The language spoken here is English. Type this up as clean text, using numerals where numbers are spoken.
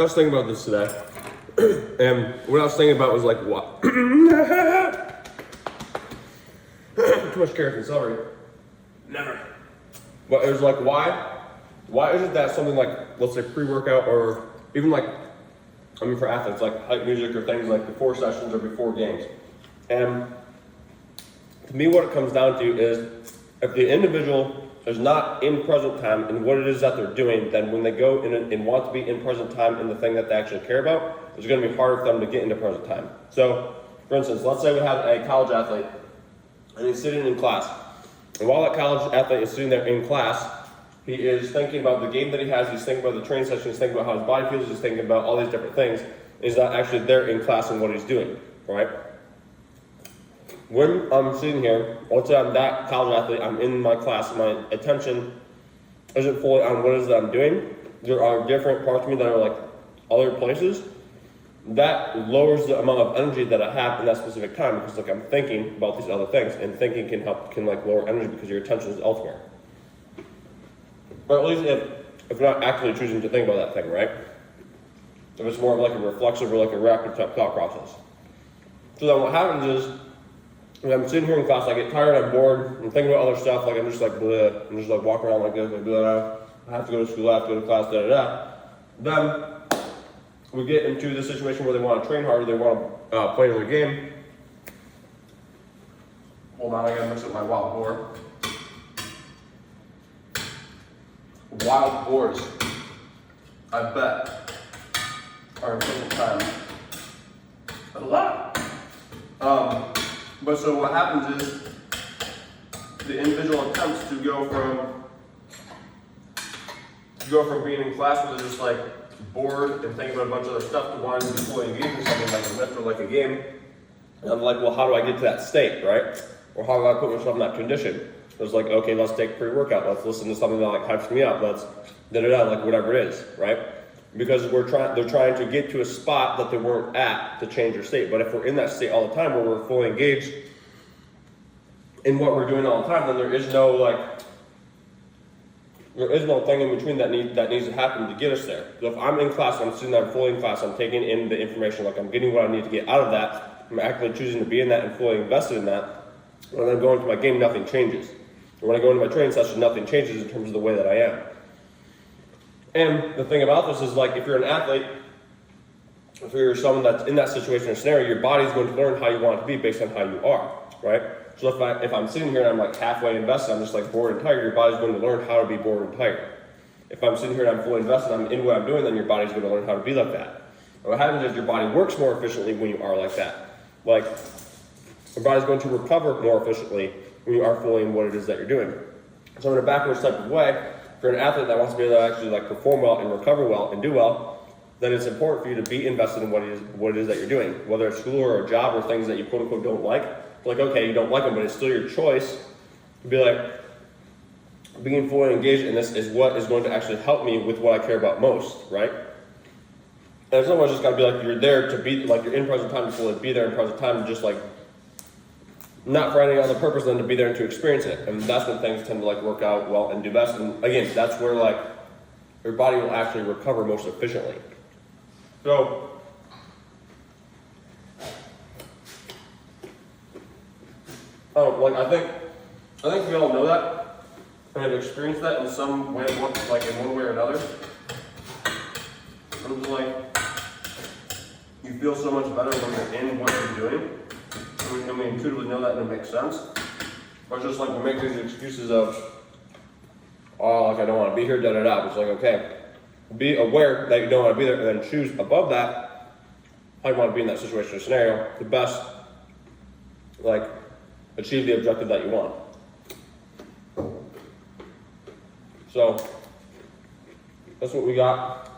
I was thinking about this today, and what I was thinking about was like, what? Too much carrots and celery. Never. But it was like, why isn't that something like, let's say pre-workout, or even like, I mean for athletes, like hype music or things like before sessions or before games. And to me what it comes down to is, if the individual is not in present time in what it is that they're doing, then when they go in and want to be in present time in the thing that they actually care about, it's going to be harder for them to get into present time. So, for instance, let's say we have a college athlete and he's sitting in class. And while that college athlete is sitting there in class, he is thinking about the game that he has, he's thinking about the training session, he's thinking about how his body feels, he's thinking about all these different things. He's not actually there in class and what he's doing, right? When I'm sitting here, let's say I'm that college athlete, I'm in my class, my attention isn't fully on what it is that I'm doing. There are different parts of me that are like other places. That lowers the amount of energy that I have in that specific time because like I'm thinking about these other things, and thinking can like lower energy because your attention is elsewhere. Or at least if you're not actively choosing to think about that thing, right? If it's more of like a reflexive or like a reactive type thought process. So then what happens is, when I'm sitting here in class, I get tired, I'm bored, I'm thinking about other stuff, like I'm just like bleh, I'm just like walking around like this, like blah, I have to go to school, I have to go to class, da da da. Then we get into the situation where they want to train harder, they want to play their game. Hold on, I gotta mix up my wild boar. Wild boars, I bet, are in present time a lot. But so what happens is the individual attempts to go from being in class where they're just like bored and thinking about a bunch of other stuff to wanting to be fully engaged in something like a lift or like a game. And I'm like, well, how do I get to that state, right? Or how do I put myself in that condition? It's like, okay, let's take pre-workout. Let's listen to something that like hypes me up. Let's da-da-da, like whatever it is, right? Because they're trying to get to a spot that they weren't at to change their state. But if we're in that state all the time where we're fully engaged in what we're doing all the time, then there is no thing in between that needs to happen to get us there. So if I'm in class, I'm sitting there, I'm fully in class, I'm taking in the information, like I'm getting what I need to get out of that, I'm actively choosing to be in that and fully invested in that. When I'm going to my game, nothing changes. Or when I go into my training session, nothing changes in terms of the way that I am. And the thing about this is, like, if you're an athlete, if you're someone that's in that situation or scenario, your body's going to learn how you want it to be based on how you are, right? So if I'm sitting here and I'm like halfway invested, I'm just like bored and tired, your body's going to learn how to be bored and tired. If I'm sitting here and I'm fully invested, I'm in what I'm doing, then your body's going to learn how to be like that. And what happens is your body works more efficiently when you are like that. Like, your body's going to recover more efficiently when you are fully in what it is that you're doing. So in a backwards type of way, if you're an athlete that wants to be able to actually like perform well and recover well and do well, then it's important for you to be invested in what it is that you're doing, whether it's school or a job or things that you quote unquote don't like. It's like, okay, you don't like them, but it's still your choice to be like, being fully engaged in this is what is going to actually help me with what I care about most, right? And it's not just gotta be like you're there to be, like you're in present time to fully be there in present time and just like not for any other purpose than to be there and to experience it. And that's when things tend to like work out well and do best. And again, that's where like your body will actually recover most efficiently. So I think we all know that and have experienced that in some way, like in one way or another. It's like you feel so much better when you're in what you're doing. And we intuitively know that and it makes sense. Or it's just like we make these excuses of, oh, like I don't want to be here, da da da. It's like, okay, be aware that you don't want to be there and then choose above that how you want to be in that situation or scenario to best like achieve the objective that you want. So that's what we got.